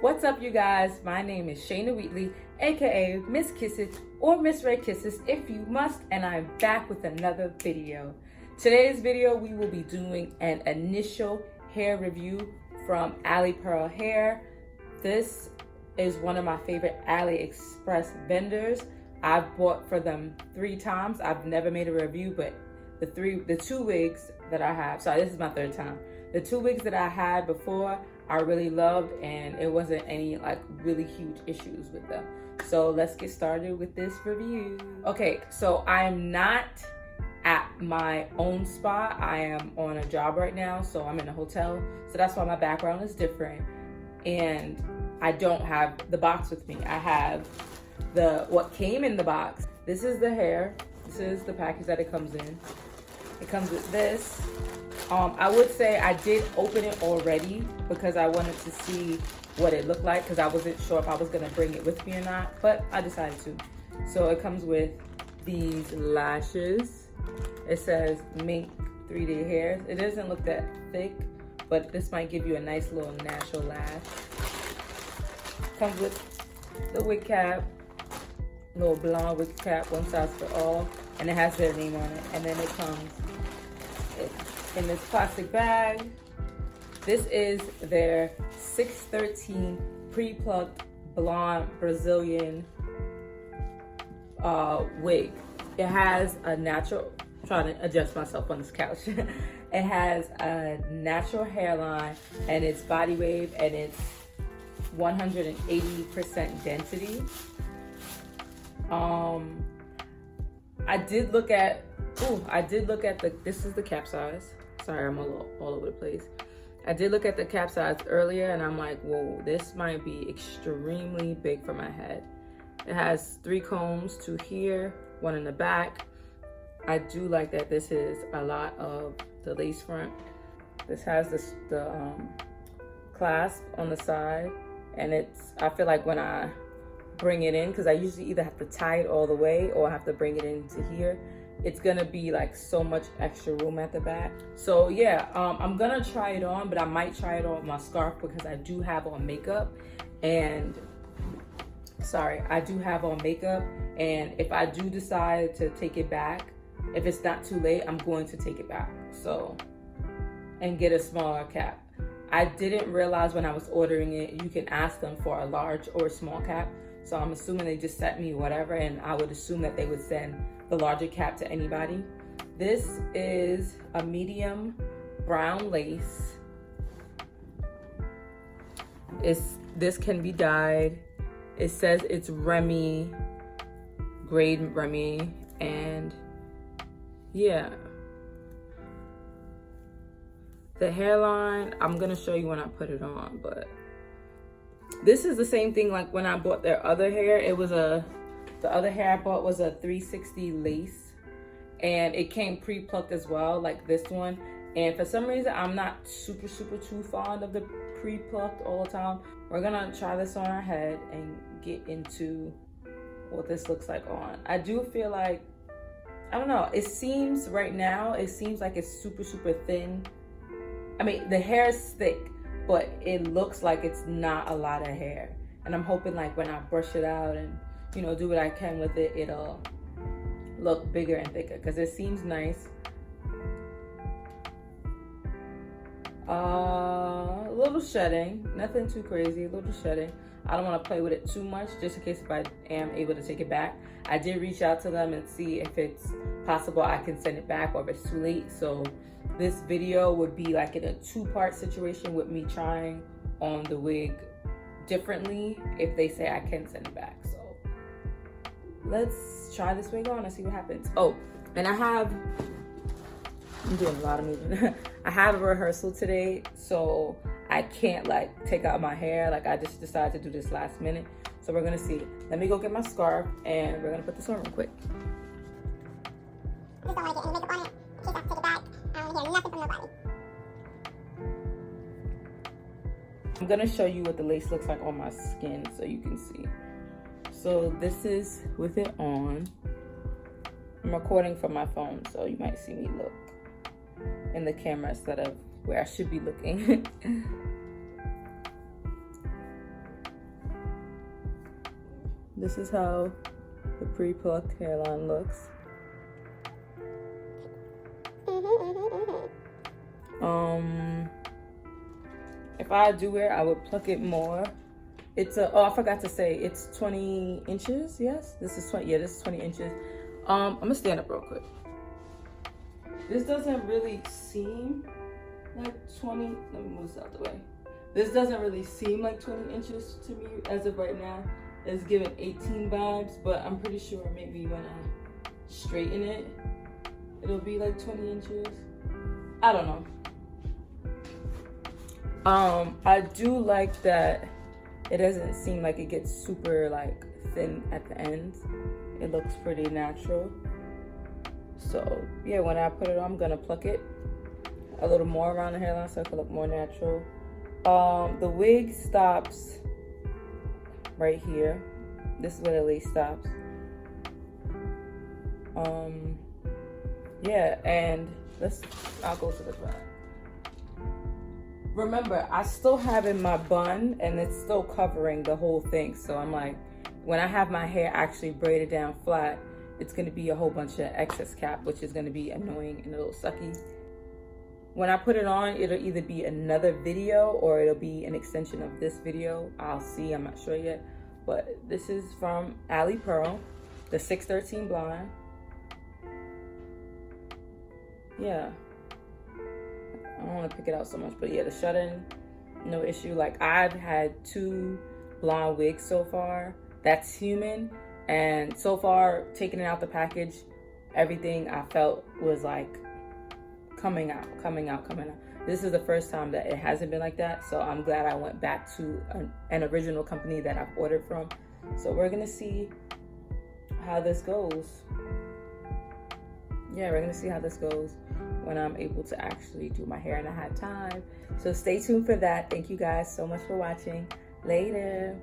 What's up, you guys? My name is Shayna Wheatley, aka Miss Kisses or Miss Red Kisses if you must, and I'm back with another video. Today's video, we will be doing an initial hair review from Ali Pear Hair. This is one of my favorite AliExpress vendors. I've bought for them 3 times. I've never made a review, but the two wigs that I have, sorry, this is my 3rd time. The 2 wigs that I had before, I really loved, and it wasn't any like really huge issues with them. So let's get started with this review. Okay, so I'm not at my own spot. I am on a job right now, so I'm in a hotel. So that's why my background is different. And I don't have the box with me. I have what came in the box. This is the hair. This is the package that it comes in. It comes with this. I would say I did open it already because I wanted to see what it looked like because I wasn't sure if I was gonna bring it with me or not, but I decided to. So it comes with these lashes. It says Mink 3D hairs. It doesn't look that thick, but this might give you a nice little natural lash. Comes with the wig cap, little blonde wig cap, one size for all, and it has their name on it. And then it comes in this plastic bag. This is their 613 pre-plucked blonde Brazilian wig. It has a natural, I'm trying to adjust myself on this couch. It has a natural hairline, and it's body wave, and it's 180% density. I did look at this is the cap size. Sorry, I'm all over the place. I did look at the cap size earlier, and I'm like, whoa, this might be extremely big for my head. It has 3 combs, 2 here, 1 in the back. I do like that this is a lot of the lace front. This has the clasp on the side, and I feel like when I bring it in, because I usually either have to tie it all the way or I have to bring it into here, it's gonna be like so much extra room at the back. So yeah, I'm gonna try it on, but I might try it on with my scarf because I do have on makeup, and if I do decide to take it back, if it's not too late, I'm going to take it back. So, and get a smaller cap. I didn't realize when I was ordering it, you can ask them for a large or a small cap. So I'm assuming they just sent me whatever, and I would assume that they would send the larger cap to anybody. This is a medium brown lace. This can be dyed. It says it's Remy, grade Remy, and yeah. The hairline, I'm gonna show you when I put it on, but this is the same thing like when I bought their other hair. The other hair I bought was a 360 lace, and it came pre-plucked as well, like this one. And for some reason, I'm not super too fond of the pre-plucked all the time. We're gonna try this on our head and get into what this looks like on. I do feel like, I don't know, it seems right now, it seems like it's super thin. I mean, the hair is thick, but it looks like it's not a lot of hair. And I'm hoping like when I brush it out and, you know, do what I can with it, it'll look bigger and thicker, because it seems nice. A little shedding, nothing too crazy, a little shedding. I don't want to play with it too much, just in case if I am able to take it back. I did reach out to them and see if it's possible I can send it back or if it's too late. So this video would be like in a 2-part situation with me trying on the wig differently if they say I can send it back. So let's try this wig on and see what happens. Oh, and I'm doing a lot of moving. I have a rehearsal today, so I can't like take out my hair. Like I just decided to do this last minute. So we're gonna see. Let me go get my scarf and we're gonna put this on real quick. Just don't want to get any makeup on it. In case I have to take it back. I don't hear nothing from nobody. I'm gonna show you what the lace looks like on my skin so you can see. So this is with it on. I'm recording from my phone, so you might see me look in the camera instead of where I should be looking. This is how the pre-plucked hairline looks. If I do it, I would pluck it more. It's oh, I forgot to say, it's 20 inches. Yes, this is 20. Yeah, this is 20 inches. I'm gonna stand up real quick. This doesn't really seem like 20. Let me move this out the way. This doesn't really seem like 20 inches to me as of right now. It's giving 18 vibes, but I'm pretty sure maybe when I straighten it, it'll be like 20 inches. I don't know. I do like that it doesn't seem like it gets super like thin at the ends. It looks pretty natural. So yeah, when I put it on, I'm gonna pluck it a little more around the hairline so it can look more natural. The wig stops right here. This is where the lace stops. Yeah, and I'll go to the front. Remember, I still have in my bun and it's still covering the whole thing. So I'm like, when I have my hair actually braided down flat, it's gonna be a whole bunch of excess cap, which is gonna be annoying and a little sucky. When I put it on, it'll either be another video or it'll be an extension of this video. I'll see, I'm not sure yet. But this is from Ali Pearl, the 613 blonde. Yeah. I don't want to pick it out so much, but yeah, the shut-in, no issue. Like, I've had 2 blonde wigs so far. That's human. And so far, taking it out the package, everything I felt was like coming out. This is the first time that it hasn't been like that. So I'm glad I went back to an original company that I've ordered from. So we're going to see how this goes. Yeah, we're going to see how this goes when I'm able to actually do my hair and I have time. So stay tuned for that. Thank you guys so much for watching. Later.